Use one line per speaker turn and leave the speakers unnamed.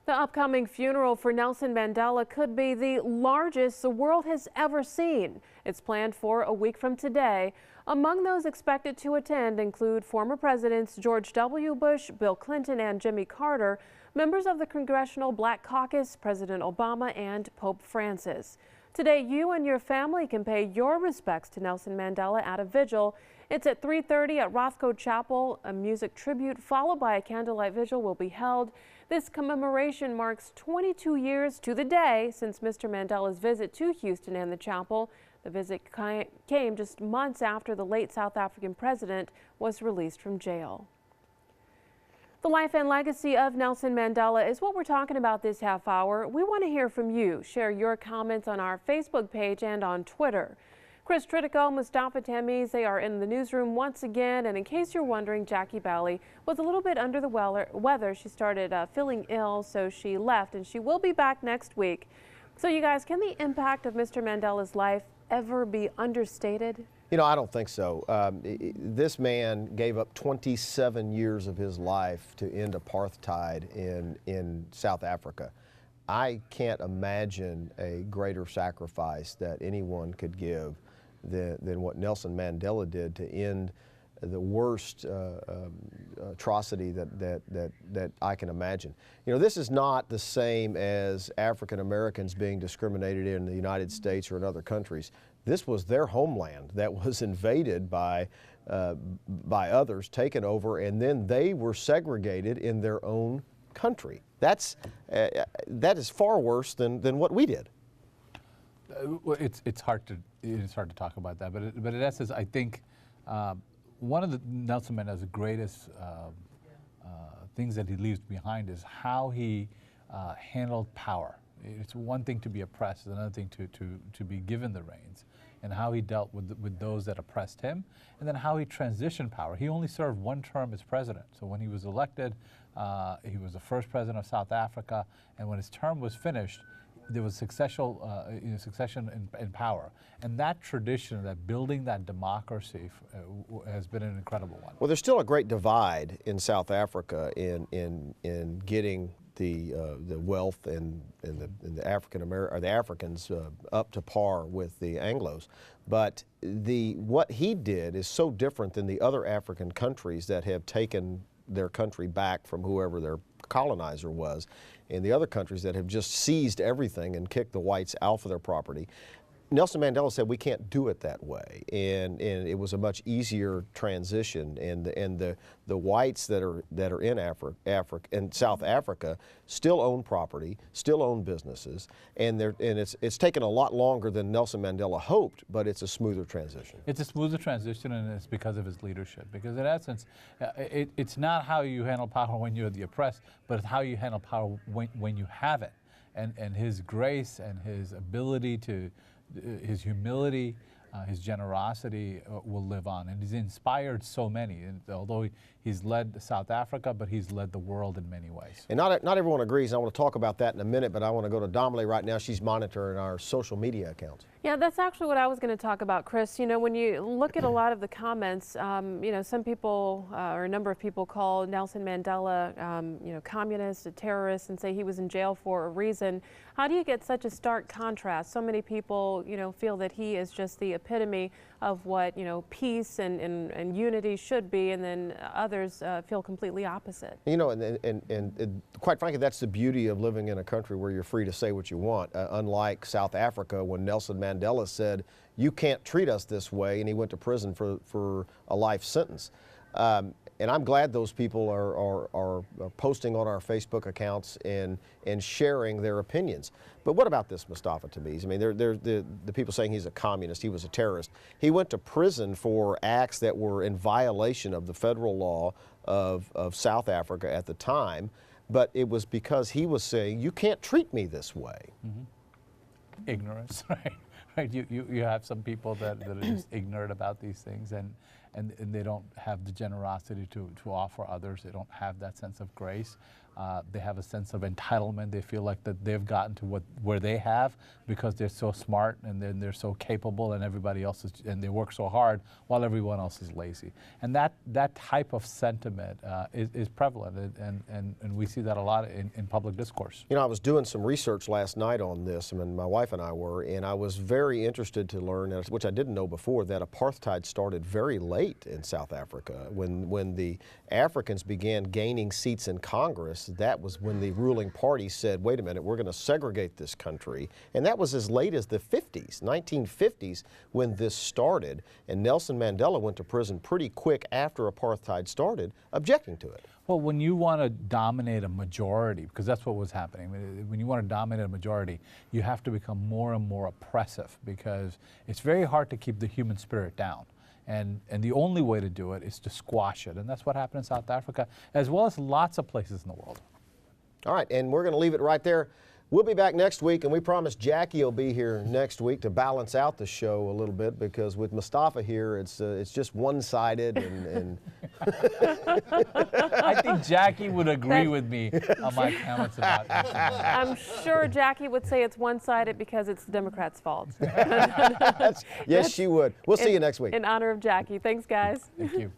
The upcoming funeral for Nelson Mandela could be the largest the world has ever seen. It's planned for a week from today. Among those expected to attend include former presidents George W. Bush, Bill Clinton, and Jimmy Carter, members of the Congressional Black Caucus, President Obama, and Pope Francis. Today, you and your family can pay your respects to Nelson Mandela at a vigil. It's at 3:30 at Rothko Chapel. A music tribute followed by a candlelight vigil will be held. This commemoration marks 22 years to the day since Mr. Mandela's visit to Houston and the chapel. The visit came just months after the late South African president was released from jail. The life and legacy of Nelson Mandela is what we're talking about this half hour. We want to hear from you. Share your comments on our Facebook page and on Twitter. Chris Tritico, Mustafa Tamiz, they are in the newsroom once again. And in case you're wondering, Jackie Bally was a little bit under the weather. She started feeling ill, so she left, and she will be back next week. So you guys, can the impact of Mr. Mandela's life ever be understated?
You know, I don't think so. This man gave up 27 years of his life to end apartheid in South Africa. I can't imagine a greater sacrifice that anyone could give than what Nelson Mandela did to end the worst atrocity that I can imagine. You know, this is not the same as African Americans being discriminated in the United States or in other countries. This was their homeland that was invaded by others, taken over, and then they were segregated in their own country. That is far worse than what we did.
Well, it's hard to talk about that, but in essence, I think one of the Nelson Mandela's greatest things that he leaves behind is how he handled power. It's one thing to be oppressed, it's another thing to be given the reins, and how he dealt with those that oppressed him, and then how he transitioned power. He only served one term as president. So when he was elected, he was the first president of South Africa, and when his term was finished, there was succession in power. And that tradition, that building that democracy has been an incredible one.
Well, there's still a great divide in South Africa in getting the wealth and the Africans up to par with the Anglos. But what he did is so different than the other African countries that have taken their country back from whoever their colonizer was, and the other countries that have just seized everything and kicked the whites out of their property. Nelson Mandela said we can't do it that way, and it was a much easier transition. And the whites that are in South Africa still own property, still own businesses, and it's taken a lot longer than Nelson Mandela hoped, but it's a smoother transition.
It's a smoother transition, and it's because of his leadership. Because in essence, it's not how you handle power when you're the oppressed, but it's how you handle power when you have it, and his grace and his ability to. His humility, his generosity will live on, and he's inspired so many. And although he's led South Africa, but he's led the world in many ways.
And not everyone agrees. I want to talk about that in a minute, but I want to go to Domley right now. She's monitoring our social media accounts.
Yeah, that's actually what I was going to talk about, Chris. You know, when you look at a lot of the comments, you know, some people or a number of people call Nelson Mandela, you know, communist, a terrorist, and say he was in jail for a reason. How do you get such a stark contrast? So many people, you know, feel that he is just the epitome of what, you know, peace and unity should be, and then others feel completely opposite.
You know, and quite frankly, that's the beauty of living in a country where you're free to say what you want. Unlike South Africa, when Nelson Mandela said, "You can't treat us this way," and he went to prison for a life sentence. And I'm glad those people are posting on our Facebook accounts and sharing their opinions. But what about this, Mustafa Tamiz? I mean, the people saying he's a communist, he was a terrorist. He went to prison for acts that were in violation of the federal law of South Africa at the time, but it was because he was saying, you can't treat me this way.
Mm-hmm. Ignorance, right? Right. You have some people that are just ignorant about these things, and they don't have the generosity to offer others. They don't have that sense of grace. They have a sense of entitlement. They feel like that they've gotten to where they have because they're so smart and then they're so capable, and everybody else is, and they work so hard while everyone else is lazy. And that type of sentiment is prevalent, and we see that a lot in public discourse.
You know, I was doing some research last night on this, I mean, my wife and I were, and I was very interested to learn, which I didn't know before, that apartheid started very late in South Africa. When the Africans began gaining seats in Congress, that was when the ruling party said, wait a minute, we're going to segregate this country. And that was as late as the 50s, 1950s, when this started. And Nelson Mandela went to prison pretty quick after apartheid started, objecting to it.
Well, when you want to dominate a majority, because that's what was happening, when you want to dominate a majority, you have to become more and more oppressive, because it's very hard to keep the human spirit down. And the only way to do it is to squash it. And that's what happened in South Africa, as well as lots of places in the world.
All right, and we're going to leave it right there. We'll be back next week, and we promise Jackie will be here next week to balance out the show a little bit, because with Mustafa here, it's just one-sided and
I think Jackie would agree with me on my comments about this.
I'm sure Jackie would say it's one-sided because it's the Democrats' fault.
yes, she would. We'll see you next week.
In honor of Jackie. Thanks, guys.
Thank you.